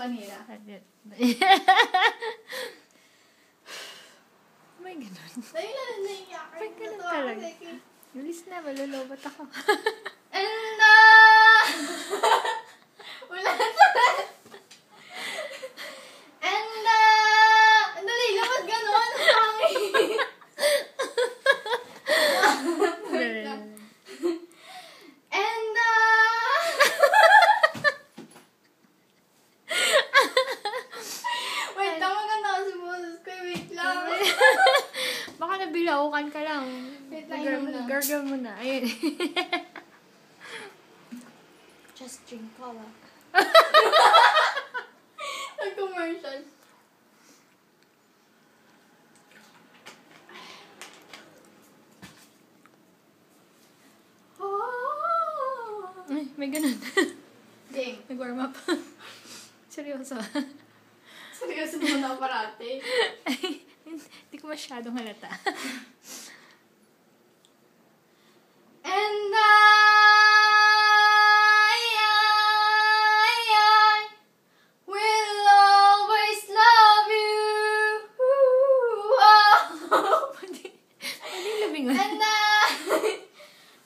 kanina. May ganun. Dahil na naiiyak. May ganun talaga. Bilis na, malulobot ako. And wala na. And dali, labas ganon. Wait lang. And wait lang, maganda kasi boses ko. Wait lang. Baka nabilaukan ka lang. Wait lang muna. Gargle mo na. Ayun. Just drink cola. Nag-commercial. Ay, may ganun. Game. Nag-warm up. Seryoso. Seryoso mo na parati. Ay, hindi ko masyadong halata. And I will always love you. Pwede labingon. And I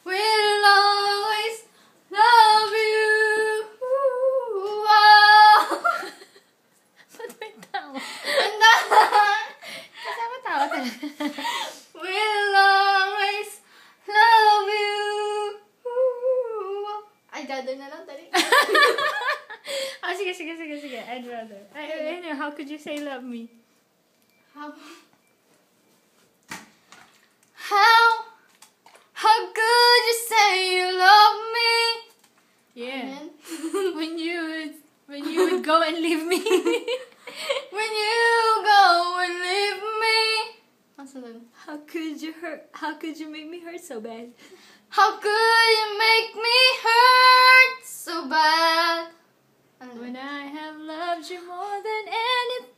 will always love you. Ba't may tawa? And I Kasama tawa talaga. will always love you. Ay, gather na lang, tali. Ah, sige. I'd rather. I know, how could you say love me? How could you say you love me? Yeah. Amen. When you would go and leave me. When you go and leave me. How could you make me hurt so bad? How could you make me hurt so bad? When I have loved you more than anything.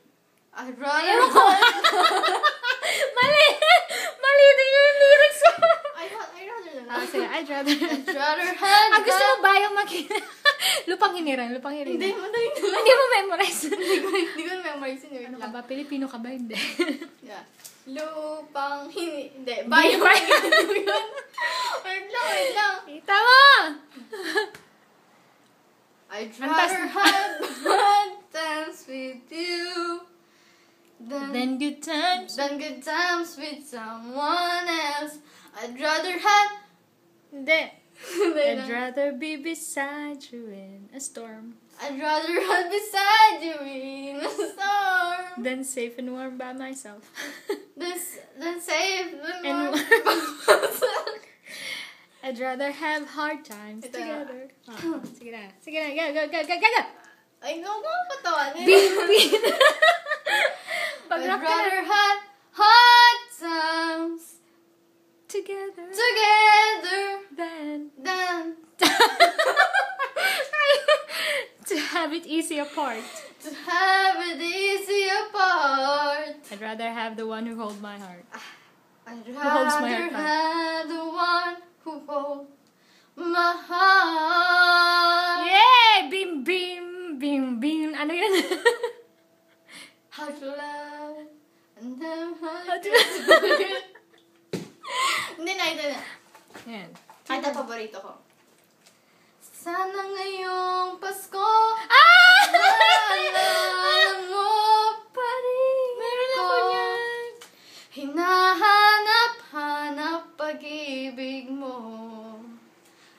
I'd rather Mali din yung lyrics ko. I'd rather Sige, I'd rather. I'd rather have Gusto mo ba yung Lupang hinirang. Hindi, madali na lang. Hindi mo memorize. Hindi ko na-memorize yun. Wait Ano ka lang. ba? Pilipino ka ba? Hindi. Yeah. Hindi. Bayang Wait lang. Kita mo! I'd Antas rather na. have bad times with you Then good times. than good times with someone else. I'd rather have Hindi. Hindi I'd lang. rather be beside you in a storm I'd rather have beside you in a storm than safe and warm by myself. than save the And more. I'd rather have hard times Ito. together. Sige na. Go. Ay, no, patawan eh. Bin. Pag I'd rap ka rather na. have hard times Together. than To have it easy apart. to have it easy apart. I'd rather have the one who holds my heart. I'd holds my rather heart? have the one who holds my heart. Yay! Bim. Ano yun? How to love and then How to Hindi na, ito na. Yan. Ito paborito ko. Sana ngayong Pasko alam mo pa rin Meron ako yan. Hinahanap pag-ibig mo.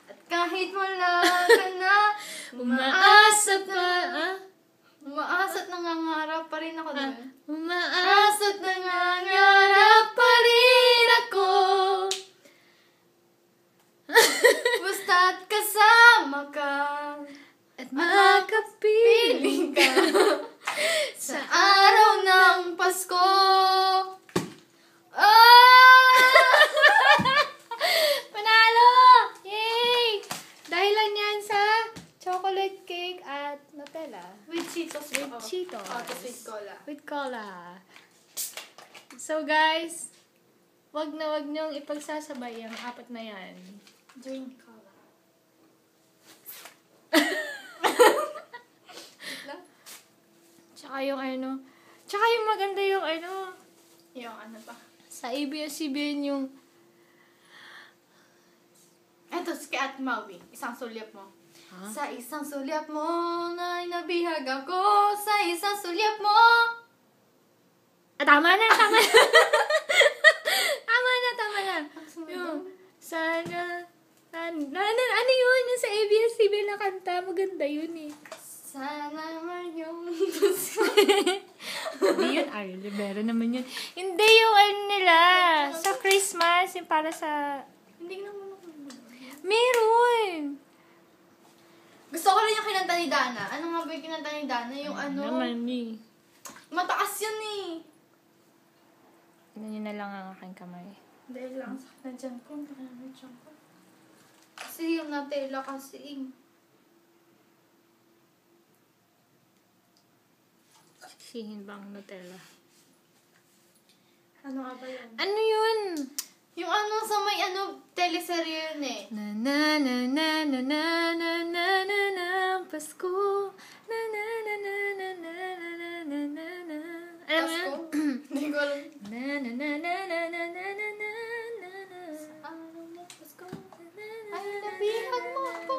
At kahit wala ka na, Umaasa pa. umaasa't nangangarap pa rin ako doon. Umaasa. Umaasa't nangangarap pa rin ako. Basta't kasama ka At makapiling ka sa araw ng Pasko. Panalo! Yay! Dahil lang yan sa chocolate cake at Nutella. With Cheetos. With Cheetos. With cola. With cola. So guys, wag niyong ipagsasabay ang apat na yan. Drink cola. Tsaka yung ano. Tsaka yung maganda yung ano. Yung ano pa? Sa ABS-CBN yung... Eto, kay Ate Maui. Isang sulyap mo. Ha? Sa isang sulyap mo na inabihag ako. Sa isang sulyap mo. Tama na, tama na. tama na. Yung, sana... Ano yun? Yung sa ABS-CBN na kanta. Maganda yun eh. Sana man yung... Hindi yun. Ay, libero naman yun. Hindi yung ano nila. Sa Christmas. Yung para sa... Hindi naman ako. Meron. Gusto ko rin yung kinanta ni Dana. Ano nga ba yung kinanta ni Dana? Yung ano? Naman eh. Mataas yun eh. Yun na lang ang aking kamay. Dahil lang sakit na dyan ko. Nakalaman dyan ko. Kasi yung Nutella kasi. Sihin ba ang Nutella? Ano nga ba yun? Ano yun? Yung ano sa may ano, teleserye yun eh. Na na na na na na na na na na Pasko. Na na na na na na na na na na na. Alam mo yun? Hindi ko alam. Na na na na na na na na na na na. Pasko. Ay, nabihag mo ako.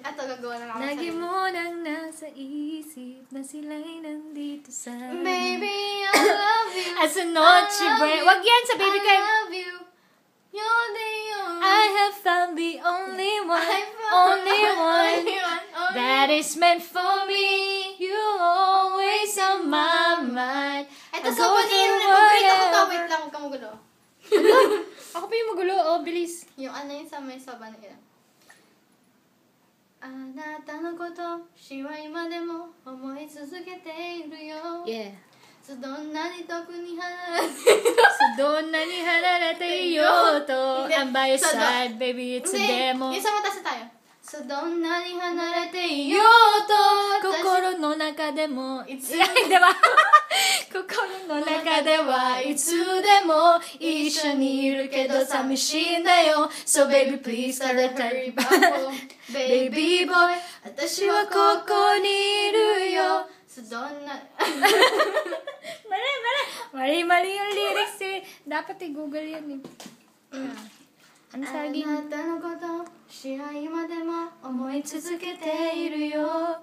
Ato, gagawa na ako Lagi sa'yo. mo nang nasa isip na sila'y nandito sa... Baby, I love you. As a noche I love break. you. Wag yan, sa baby I kayo. love you. You're the only. I have found the only one. I found Only one. only one. That is meant for me. You always on my mind. Ito I sa go paniro through na paborito ko to. whatever. Wait lang, huwag kang magulo. Ako pa yung magulo. Oh, bilis. Yung ano yung sa may saban nila. あなたのこと私は今でも思い続けているよ Yeah. どんなに遠くに離れて So, doon na ni hararete yoto. Hindi. I'm by your So, side, baby. It's a demo. Yung sa mataas na tayo. どんなに離れていようと心の中でもいついやでは心の中ではいつでも一緒にいるけど寂しいんだよ So baby please hurry back Baby boy 私はここにいるよ どんな Mali yung lyrics eh. Dapat i-google yan eh. Ano あ saging? なたのこと私は今でも思い続けているよ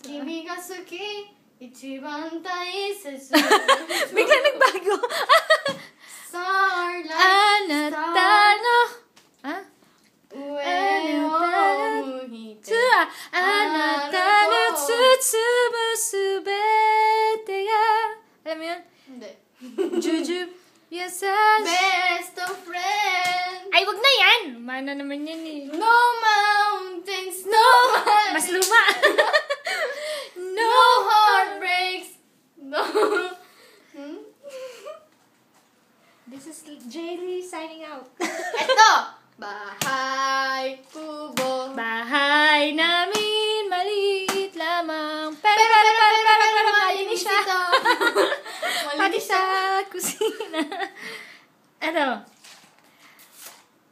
君が好き一番大切 Bigla nagbago. Starlight あなたのあ上を向いてあなたの包むすべてが Alam mo yun? Hindi. Juju. Yes, Best of friends. Ay, wag na yan! Mana naman yan eh. No mountains, no Mas luma. no heartbreaks, no. This is Jaylee signing out. Ito! Bahay, kubo. Bahay namin maliit lamang. Pero malinis siya. Pati sa kusina. Ano?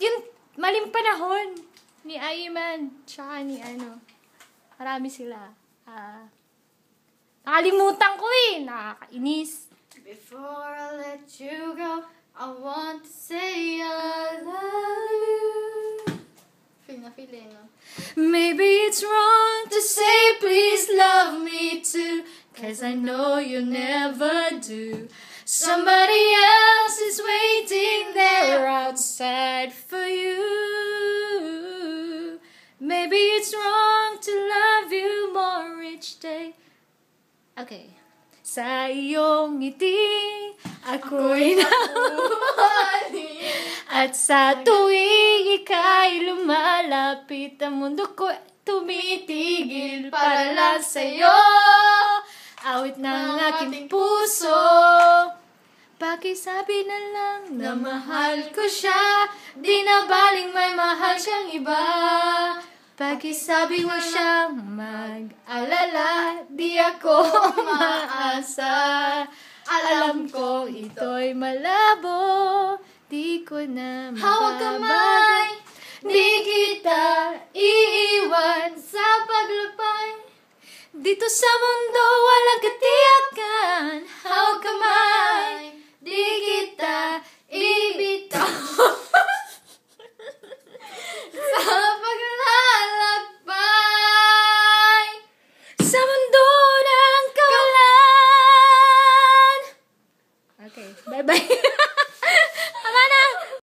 Yung maling panahon ni Ayman tsaka ni ano. Marami sila. Nakalimutan ko eh. Nakakainis. Before I let you go, I want to say I love you. Feel na feel eh, no? Maybe it's wrong to say please love me too, 'cause I know you never do. Somebody else is waiting there outside for you. Maybe it's wrong to love you more each day. Okay. Sa iyong ngiti, ako'y nahuhuli. At sa tuwing ika'y lumalapit, ang mundo ko tumitigil para lang sa'yo. Awit ng aking puso, pakisabi na lang na mahal ko siya, di na baling may mahal siyang iba. Pakisabi mo siyang mag-alala, di ako umaasa. Alam ko ito'y malabo, di ko na Hawak kamay, di kita iiwan sa paglapay. Dito sa mundo walang katiyakan. How come I